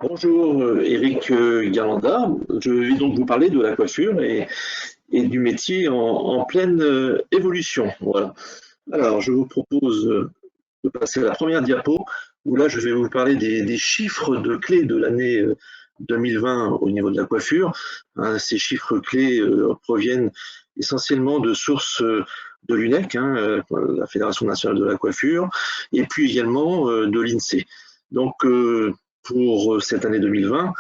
Bonjour Eric Garlanda, je vais donc vous parler de la coiffure et du métier en pleine évolution. Voilà. Alors je vous propose de passer à la première diapo où là je vais vous parler des chiffres de clés de l'année 2020 au niveau de la coiffure. Hein, ces chiffres clés proviennent essentiellement de sources de l'UNEC, hein, la Fédération nationale de la coiffure, et puis également de l'INSEE. Donc pour cette année 2020,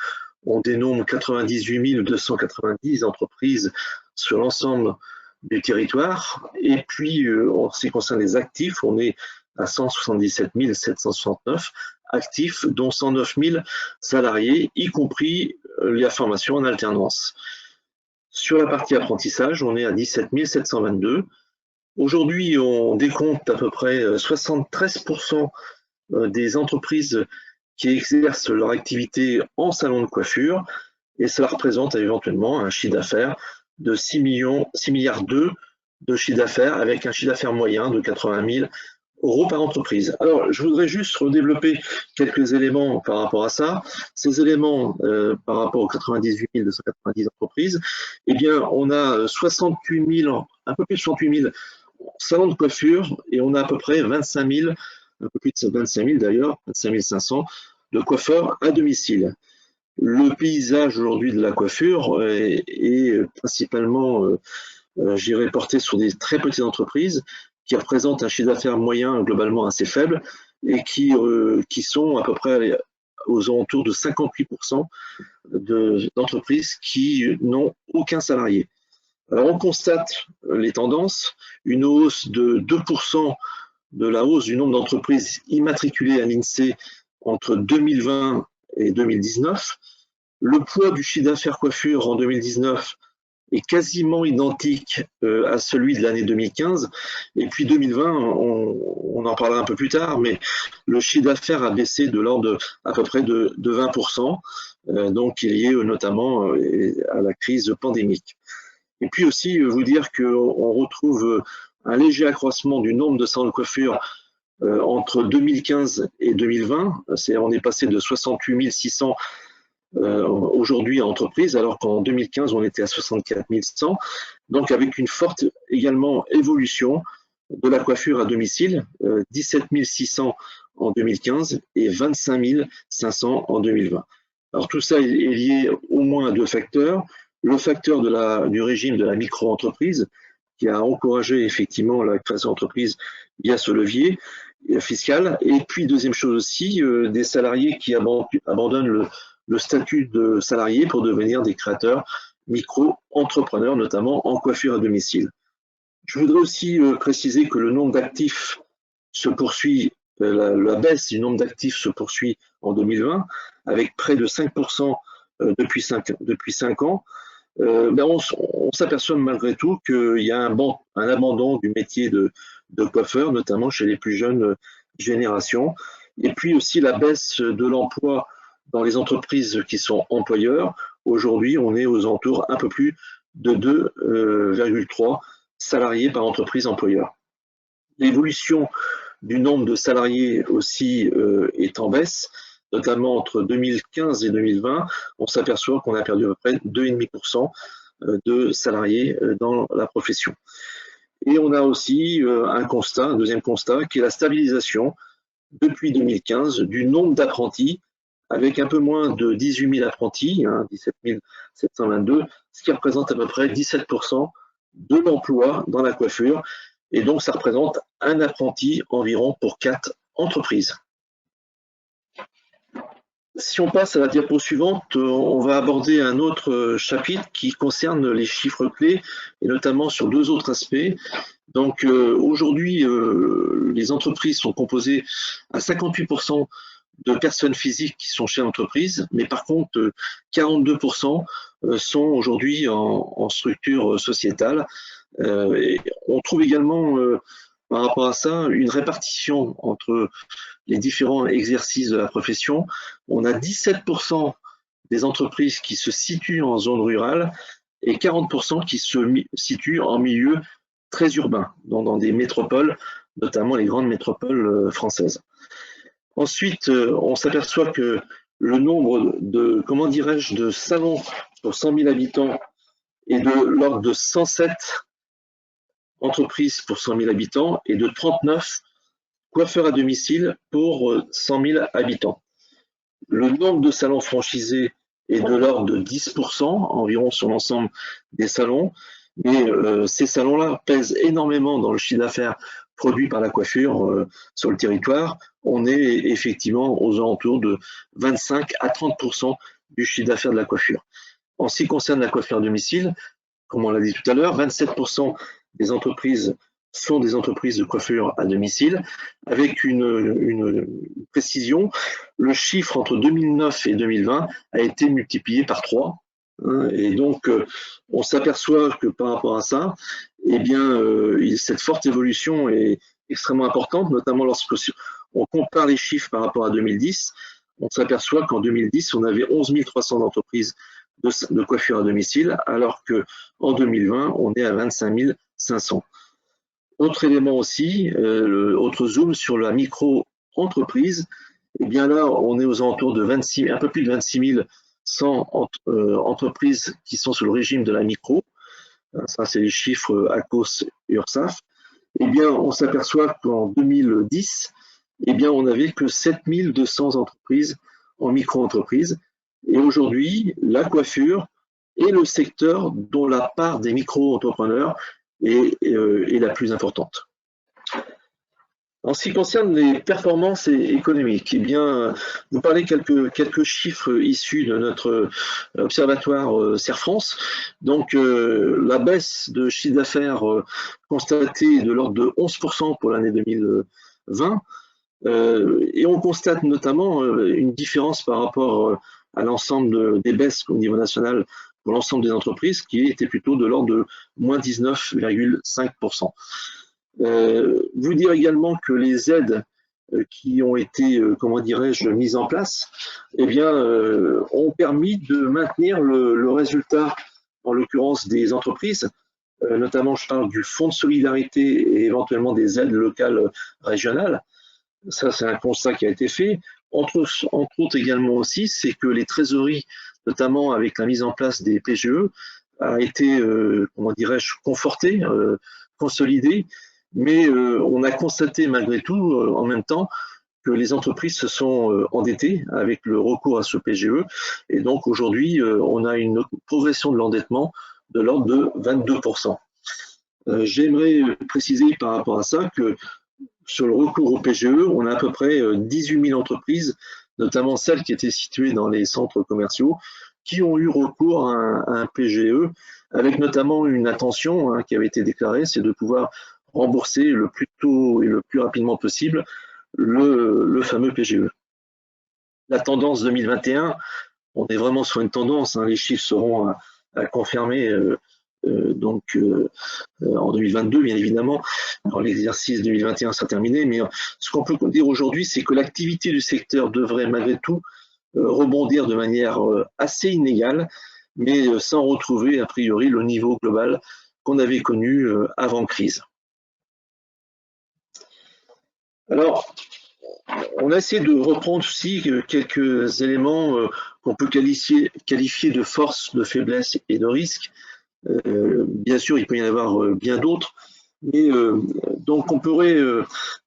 on dénombre 98 290 entreprises sur l'ensemble du territoire. Et puis, en ce qui concerne les actifs, on est à 177 769 actifs, dont 109 000 salariés, y compris la formation en alternance. Sur la partie apprentissage, on est à 17 722. Aujourd'hui, on décompte à peu près 73% des entreprises qui exercent leur activité en salon de coiffure, et cela représente éventuellement un chiffre d'affaires de 6 milliards de chiffre d'affaires, avec un chiffre d'affaires moyen de 80 000 euros par entreprise. Alors, je voudrais juste redévelopper quelques éléments par rapport à ça. Ces éléments, par rapport aux 98 290 entreprises, eh bien, on a 68 000, un peu plus de 68 000 salons de coiffure, et on a à peu près 25 000, un peu plus de 25 000 d'ailleurs, 25 500 de coiffeurs à domicile. Le paysage aujourd'hui de la coiffure est principalement, j'irais, porté sur des très petites entreprises qui représentent un chiffre d'affaires moyen globalement assez faible et qui sont à peu près aux alentours de 58% d'entreprises qui n'ont aucun salarié. Alors on constate les tendances, une hausse de 2% de la hausse du nombre d'entreprises immatriculées à l'INSEE entre 2020 et 2019. Le poids du chiffre d'affaires coiffure en 2019 est quasiment identique à celui de l'année 2015. Et puis 2020, on en parlera un peu plus tard, mais le chiffre d'affaires a baissé de l'ordre à peu près de 20%, donc lié notamment à la crise pandémique. Et puis aussi vous dire qu'on retrouve un léger accroissement du nombre de salons de coiffure entre 2015 et 2020. On est passé de 68 600 aujourd'hui en entreprise, alors qu'en 2015, on était à 64 100. Donc avec une forte également évolution de la coiffure à domicile, 17 600 en 2015 et 25 500 en 2020. Alors tout ça est lié au moins à deux facteurs. Le facteur du régime de la micro-entreprise, qui a encouragé effectivement la création d'entreprises via ce levier fiscal. Et puis deuxième chose aussi, des salariés qui abandonnent le statut de salarié pour devenir des créateurs micro-entrepreneurs, notamment en coiffure à domicile. Je voudrais aussi préciser que le nombre d'actifs se poursuit, la baisse du nombre d'actifs se poursuit en 2020, avec près de 5% depuis 5 ans. Mais on s'aperçoit malgré tout qu'il y a un abandon du métier de coiffeur, notamment chez les plus jeunes générations. Et puis aussi la baisse de l'emploi dans les entreprises qui sont employeurs. Aujourd'hui, on est aux alentours un peu plus de 2,3 salariés par entreprise employeur. L'évolution du nombre de salariés aussi est en baisse, notamment entre 2015 et 2020. On s'aperçoit qu'on a perdu à peu près 2,5% de salariés dans la profession. Et on a aussi un deuxième constat, qui est la stabilisation depuis 2015 du nombre d'apprentis, avec un peu moins de 18 000 apprentis, 17 722, ce qui représente à peu près 17% de l'emploi dans la coiffure. Et donc, ça représente un apprenti environ pour 4 entreprises. Si on passe à la diapo suivante, on va aborder un autre chapitre qui concerne les chiffres clés, et notamment sur deux autres aspects. Donc aujourd'hui, les entreprises sont composées à 58% de personnes physiques qui sont chefs d'entreprise, mais par contre, 42% sont aujourd'hui en structure sociétale. Et on trouve également, par rapport à ça, une répartition entre les différents exercices de la profession. On a 17% des entreprises qui se situent en zone rurale et 40% qui se situent en milieu très urbain, dans des métropoles, notamment les grandes métropoles françaises. Ensuite, on s'aperçoit que le nombre de, comment dirais-je, de salons pour 100 000 habitants est de l'ordre de 107 entreprises pour 100 000 habitants et de 39 coiffeurs à domicile pour 100 000 habitants. Le nombre de salons franchisés est de l'ordre de 10% environ sur l'ensemble des salons, mais ces salons-là pèsent énormément dans le chiffre d'affaires produit par la coiffure sur le territoire. On est effectivement aux alentours de 25 à 30% du chiffre d'affaires de la coiffure. En ce qui concerne la coiffure à domicile, comme on l'a dit tout à l'heure, 27% des entreprises sont des entreprises de coiffure à domicile, avec une précision, le chiffre entre 2009 et 2020 a été multiplié par 3. Et donc, on s'aperçoit que par rapport à ça, eh bien, cette forte évolution est extrêmement importante, notamment lorsque on compare les chiffres par rapport à 2010. On s'aperçoit qu'en 2010, on avait 11 300 entreprises de coiffure à domicile, alors qu'en 2020, on est à 25 500. Autre élément aussi, autre zoom sur la micro-entreprise, et bien là, on est aux alentours de 26, un peu plus de 26 100 entreprises qui sont sous le régime de la micro. Ça, c'est les chiffres ACOS et URSAF. Eh bien, on s'aperçoit qu'en 2010, eh bien, on n'avait que 7200 entreprises en micro-entreprise. Et aujourd'hui, la coiffure est le secteur dont la part des micro-entrepreneurs est la plus importante. En ce qui concerne les performances économiques, eh bien, vous parlez quelques chiffres issus de notre observatoire CERFRANS. Donc, la baisse de chiffre d'affaires constatée est de l'ordre de 11% pour l'année 2020. Et on constate notamment une différence par rapport à l'ensemble des baisses au niveau national pour l'ensemble des entreprises qui était plutôt de l'ordre de moins 19,5%. Vous dire également que les aides qui ont été, comment dirais-je, mises en place, eh bien, ont permis de maintenir le résultat, en l'occurrence des entreprises, notamment je parle du fonds de solidarité et éventuellement des aides locales régionales. Ça, c'est un constat qui a été fait. Entre autres également aussi, c'est que les trésoreries, notamment avec la mise en place des PGE, a été, comment dirais-je, confortée, consolidée, mais on a constaté malgré tout, en même temps, que les entreprises se sont endettées avec le recours à ce PGE, et donc aujourd'hui, on a une progression de l'endettement de l'ordre de 22%. J'aimerais préciser par rapport à ça que sur le recours au PGE, on a à peu près 18 000 entreprises, notamment celles qui étaient situées dans les centres commerciaux, qui ont eu recours à un PGE, avec notamment une intention qui avait été déclarée, c'est de pouvoir rembourser le plus tôt et le plus rapidement possible le fameux PGE. La tendance 2021, on est vraiment sur une tendance, les chiffres seront à confirmer en 2022, bien évidemment. Alors, l'exercice 2021 sera terminé, mais ce qu'on peut dire aujourd'hui, c'est que l'activité du secteur devrait malgré tout rebondir de manière assez inégale, mais sans retrouver a priori le niveau global qu'on avait connu avant crise. Alors, on a essayé de reprendre aussi quelques éléments qu'on peut qualifier de force, de faiblesse et de risque. Bien sûr, il peut y en avoir bien d'autres, mais donc on pourrait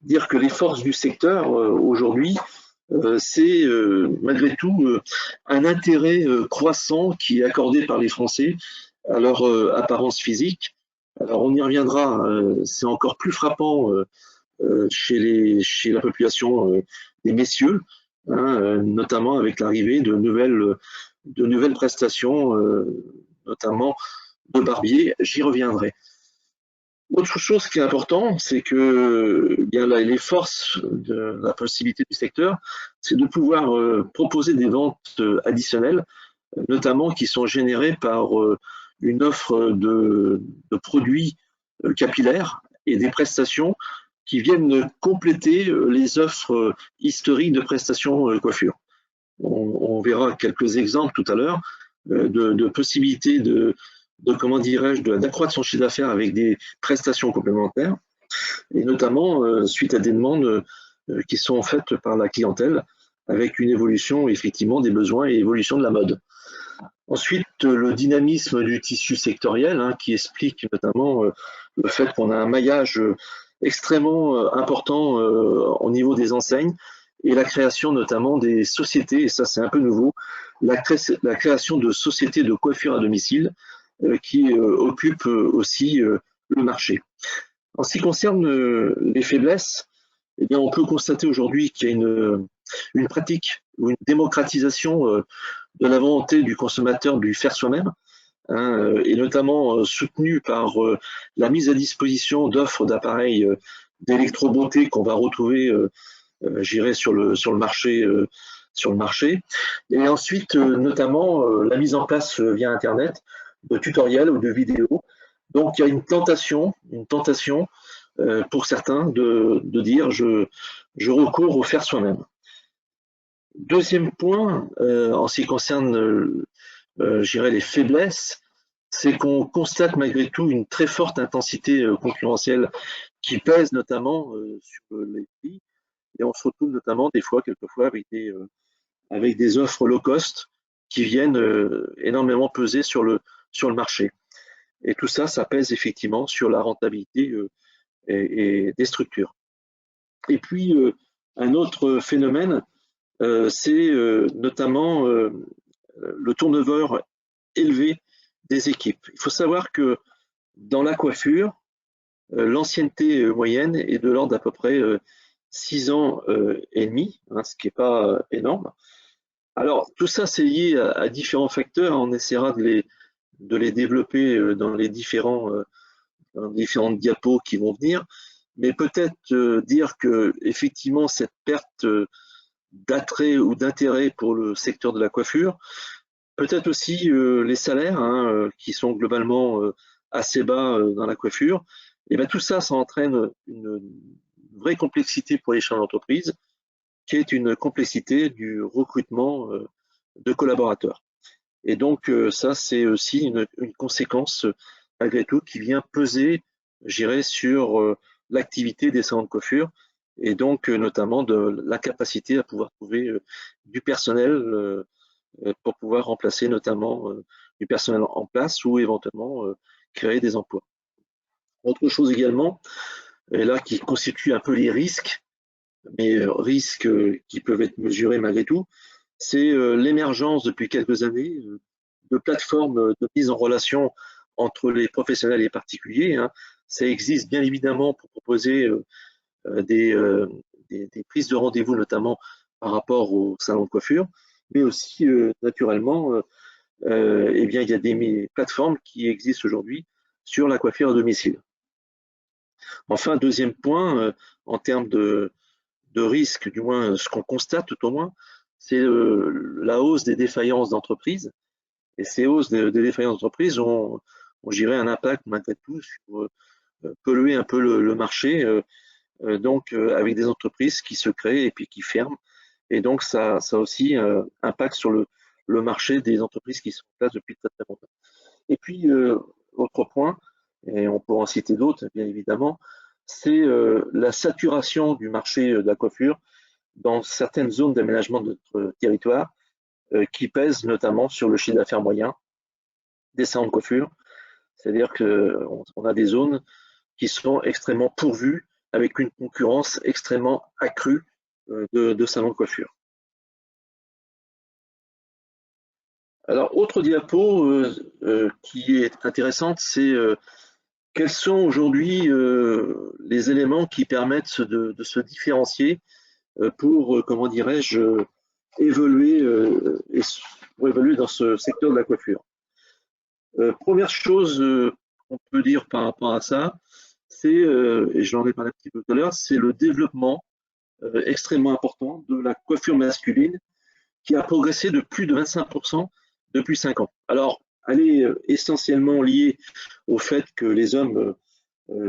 dire que les forces du secteur aujourd'hui, c'est malgré tout un intérêt croissant qui est accordé par les Français à leur apparence physique. Alors on y reviendra, c'est encore plus frappant chez la population des messieurs, notamment avec l'arrivée de nouvelles prestations, notamment de barbier, j'y reviendrai. Autre chose qui est important, c'est que bien là, les forces de la possibilité du secteur, c'est de pouvoir proposer des ventes additionnelles, notamment qui sont générées par une offre de produits capillaires et des prestations qui viennent compléter les offres historiques de prestations coiffure. On verra quelques exemples tout à l'heure de possibilités comment dirais-je, d'accroître son chiffre d'affaires avec des prestations complémentaires, et notamment suite à des demandes qui sont faites par la clientèle, avec une évolution effectivement des besoins et évolution de la mode. Ensuite, le dynamisme du tissu sectoriel, hein, qui explique notamment le fait qu'on a un maillage extrêmement important au niveau des enseignes et la création notamment des sociétés, et ça c'est un peu nouveau, la création de sociétés de coiffure à domicile qui occupent aussi le marché. En ce qui concerne les faiblesses, eh bien, on peut constater aujourd'hui qu'il y a une pratique ou une démocratisation de la volonté du consommateur de lui faire soi-même, hein, et notamment soutenue par la mise à disposition d'offres d'appareils d'électrobeauté qu'on va retrouver, j'irai sur le marché. Sur le marché. Et ensuite, notamment, la mise en place via Internet de tutoriels ou de vidéos. Donc, il y a une tentation pour certains de dire je recours au faire soi-même. Deuxième point, en ce qui concerne les faiblesses, c'est qu'on constate malgré tout une très forte intensité concurrentielle qui pèse notamment sur les prix. Et on se retrouve notamment quelquefois, avec des offres low cost qui viennent énormément peser sur le marché. Et tout ça, ça pèse effectivement sur la rentabilité et des structures. Et puis, un autre phénomène, c'est notamment le turnover élevé des équipes. Il faut savoir que dans la coiffure, l'ancienneté moyenne est de l'ordre d'à peu près 6 ans et demi, hein, ce qui n'est pas énorme. Alors, tout ça, c'est lié à différents facteurs. On essaiera de les développer dans les différentes diapos qui vont venir. Mais peut-être dire que effectivement cette perte d'attrait ou d'intérêt pour le secteur de la coiffure, peut-être aussi les salaires, hein, qui sont globalement assez bas dans la coiffure, et bien tout ça, ça entraîne une vraie complexité pour les chefs d'entreprise, qui est une complexité du recrutement de collaborateurs. Et donc ça, c'est aussi une conséquence malgré tout qui vient peser, j'irais, sur l'activité des salons de coiffure et donc notamment de la capacité à pouvoir trouver du personnel pour pouvoir remplacer notamment du personnel en place ou éventuellement créer des emplois. Autre chose également, et là qui constitue un peu les risques, mais risques qui peuvent être mesurés malgré tout, c'est l'émergence depuis quelques années de plateformes de mise en relation entre les professionnels et les particuliers, hein. Ça existe bien évidemment pour proposer des prises de rendez-vous, notamment par rapport au salon de coiffure, mais aussi naturellement, eh bien, il y a des plateformes qui existent aujourd'hui sur la coiffure à domicile. Enfin, deuxième point, en termes de risque, du moins ce qu'on constate tout au moins, c'est la hausse des défaillances d'entreprises. Et ces hausses des défaillances d'entreprises ont j'irais, un impact malgré tout sur polluer un peu le marché, donc avec des entreprises qui se créent et puis qui ferment. Et donc ça aussi impact sur le marché des entreprises qui sont en place depuis très très longtemps. Et puis, autre point, et on pourra en citer d'autres bien évidemment, c'est la saturation du marché de la coiffure dans certaines zones d'aménagement de notre territoire qui pèsent notamment sur le chiffre d'affaires moyen des salons de coiffure. C'est-à-dire qu'on a des zones qui sont extrêmement pourvues avec une concurrence extrêmement accrue de salons de coiffure. Alors, autre diapo qui est intéressante, c'est quels sont aujourd'hui les éléments qui permettent de se différencier pour, comment dirais-je, évoluer, pour évoluer dans ce secteur de la coiffure. Première chose qu'on peut dire par rapport à ça, c'est, et j'en ai parlé un petit peu tout à l'heure, c'est le développement extrêmement important de la coiffure masculine qui a progressé de plus de 25% depuis 5 ans. Alors, elle est essentiellement liée au fait que les hommes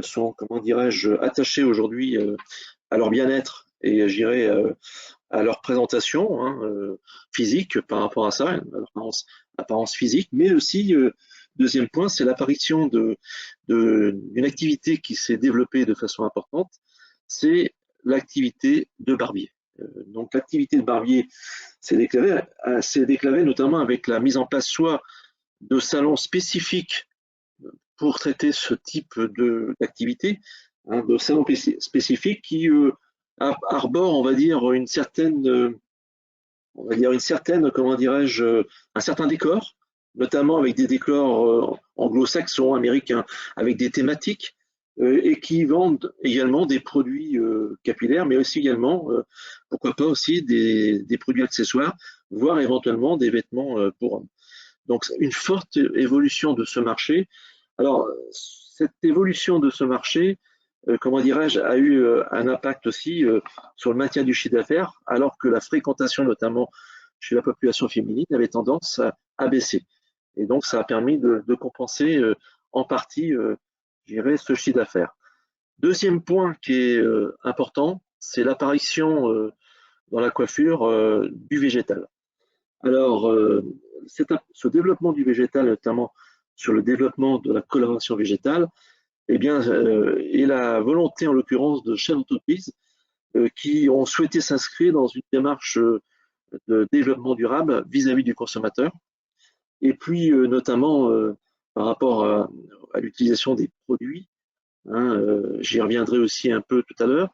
sont, comment dirais-je, attachés aujourd'hui à leur bien-être et j'irais à leur présentation, hein, physique par rapport à ça, à leur apparence physique, mais aussi, deuxième point, c'est l'apparition d'une activité qui s'est développée de façon importante, c'est l'activité de barbier. Donc l'activité de barbier s'est déclarée notamment avec la mise en place soit de salons spécifiques pour traiter ce type d'activité, hein, de salons spécifiques qui arborent, on va dire, comment dirais-je, un certain décor, notamment avec des décors anglo-saxons, américains, avec des thématiques, et qui vendent également des produits capillaires, mais aussi également, pourquoi pas aussi des produits accessoires, voire éventuellement des vêtements pour hommes. Donc une forte évolution de ce marché. Alors cette évolution de ce marché, comment dirais-je, a eu un impact aussi sur le maintien du chiffre d'affaires, alors que la fréquentation, notamment chez la population féminine, avait tendance à baisser. Et donc ça a permis de compenser en partie, je dirais, ce chiffre d'affaires. Deuxième point qui est important, c'est l'apparition dans la coiffure du végétal. Alors, ce développement du végétal, notamment sur le développement de la coloration végétale, eh bien, et la volonté, en l'occurrence, de chefs d'entreprise qui ont souhaité s'inscrire dans une démarche de développement durable vis-à-vis du consommateur, et puis notamment par rapport à l'utilisation des produits, hein, j'y reviendrai aussi un peu tout à l'heure.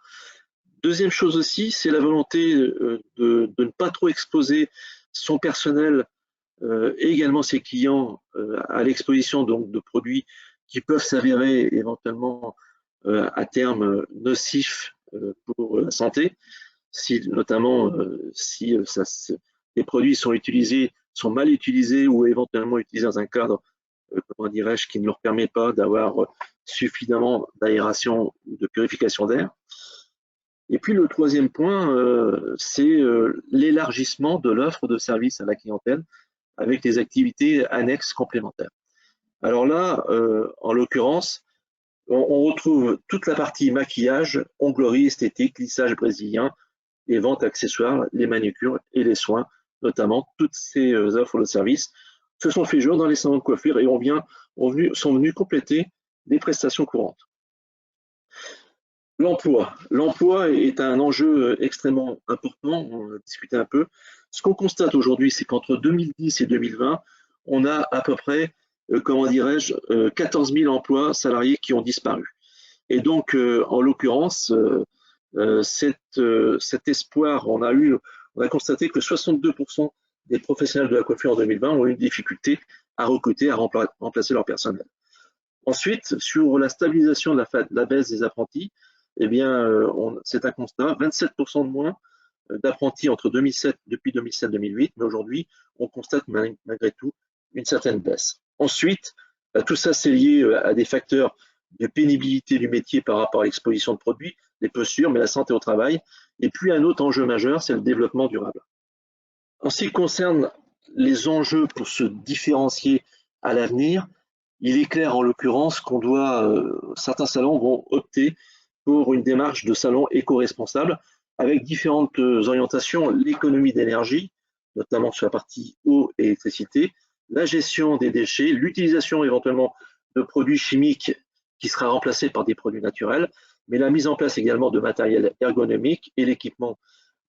Deuxième chose aussi, c'est la volonté de ne pas trop exposer son personnel et également ses clients à l'exposition donc de produits qui peuvent s'avérer éventuellement à terme nocifs pour la santé, si notamment si les produits sont mal utilisés ou éventuellement utilisés dans un cadre, comment dirais-je, qui ne leur permet pas d'avoir suffisamment d'aération ou de purification d'air. Et puis le troisième point, c'est l'élargissement de l'offre de services à la clientèle avec des activités annexes complémentaires. Alors là, en l'occurrence, on retrouve toute la partie maquillage, onglerie, esthétique, lissage brésilien, les ventes accessoires, les manucures et les soins, notamment toutes ces offres de services se sont fait jour dans les salons de coiffure et sont venus compléter des prestations courantes. L'emploi. L'emploi est un enjeu extrêmement important, on a discuté un peu. Ce qu'on constate aujourd'hui, c'est qu'entre 2010 et 2020, on a à peu près, comment dirais-je, 14 000 emplois salariés qui ont disparu. Et donc, en l'occurrence, cet espoir, on a constaté que 62% des professionnels de la coiffure en 2020 ont eu une difficulté à recruter, à remplacer leur personnel. Ensuite, sur la stabilisation de la baisse des apprentis, eh bien, c'est un constat, 27% de moins d'apprentis depuis 2007-2008, mais aujourd'hui, on constate malgré tout une certaine baisse. Ensuite, tout ça, c'est lié à des facteurs de pénibilité du métier par rapport à l'exposition de produits, les postures, mais la santé au travail. Et puis, un autre enjeu majeur, c'est le développement durable. En ce qui concerne les enjeux pour se différencier à l'avenir, il est clair en l'occurrence qu'on certains salons vont opter pour une démarche de salon éco-responsable avec différentes orientations, l'économie d'énergie, notamment sur la partie eau et électricité, la gestion des déchets, l'utilisation éventuellement de produits chimiques qui sera remplacé par des produits naturels, mais la mise en place également de matériel ergonomique et l'équipement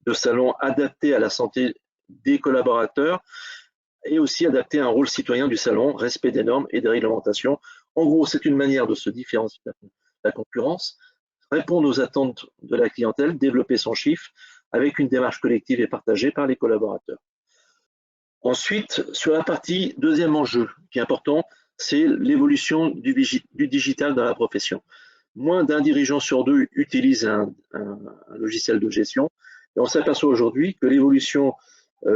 de salon adapté à la santé des collaborateurs et aussi adapté à un rôle citoyen du salon, respect des normes et des réglementations. En gros, c'est une manière de se différencier de la concurrence, répondre aux attentes de la clientèle, développer son chiffre avec une démarche collective et partagée par les collaborateurs. Ensuite, sur la partie deuxième enjeu qui est important, c'est l'évolution du digital dans la profession. Moins d'un dirigeant sur deux utilise un logiciel de gestion. Et on s'aperçoit aujourd'hui que l'évolution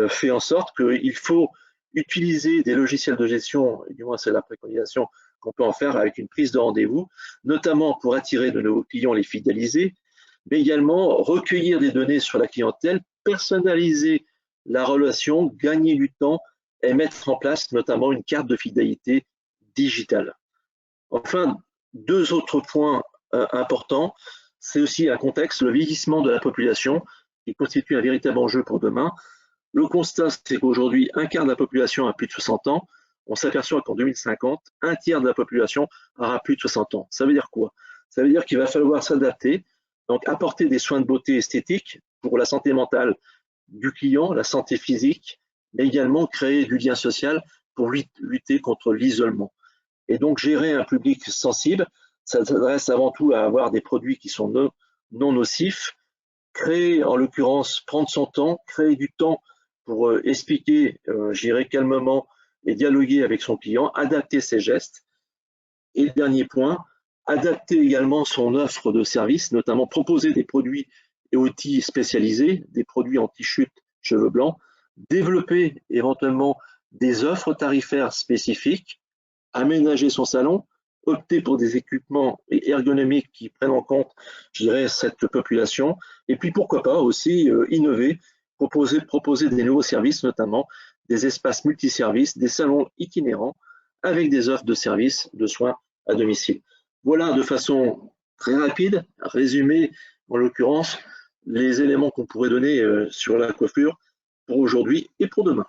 fait en sorte qu'il faut utiliser des logiciels de gestion, et du moins c'est la préconisation qu'on peut en faire avec une prise de rendez-vous, notamment pour attirer de nouveaux clients, les fidéliser, mais également recueillir des données sur la clientèle, personnaliser la relation, gagner du temps et mettre en place notamment une carte de fidélité digitale. Enfin, deux autres points importants, c'est aussi un contexte, le vieillissement de la population qui constitue un véritable enjeu pour demain. Le constat, c'est qu'aujourd'hui, un quart de la population a plus de 60 ans. On s'aperçoit qu'en 2050, un tiers de la population aura plus de 60 ans. Ça veut dire quoi? Ça veut dire qu'il va falloir s'adapter, donc apporter des soins de beauté esthétique pour la santé mentale du client, la santé physique, mais également créer du lien social pour lutter contre l'isolement. Et donc gérer un public sensible, ça s'adresse avant tout à avoir des produits qui sont non nocifs, créer, en l'occurrence, prendre son temps, créer du temps pour expliquer, gérer calmement et dialoguer avec son client, adapter ses gestes. Et le dernier point, adapter également son offre de service, notamment proposer des produits et outils spécialisés, des produits anti-chute, cheveux blancs, développer éventuellement des offres tarifaires spécifiques, aménager son salon, opter pour des équipements ergonomiques qui prennent en compte, je dirais, cette population, et puis pourquoi pas aussi innover, proposer des nouveaux services, notamment des espaces multiservices, des salons itinérants avec des offres de services de soins à domicile. Voilà de façon très rapide, résumé en l'occurrence, les éléments qu'on pourrait donner sur la coiffure pour aujourd'hui et pour demain.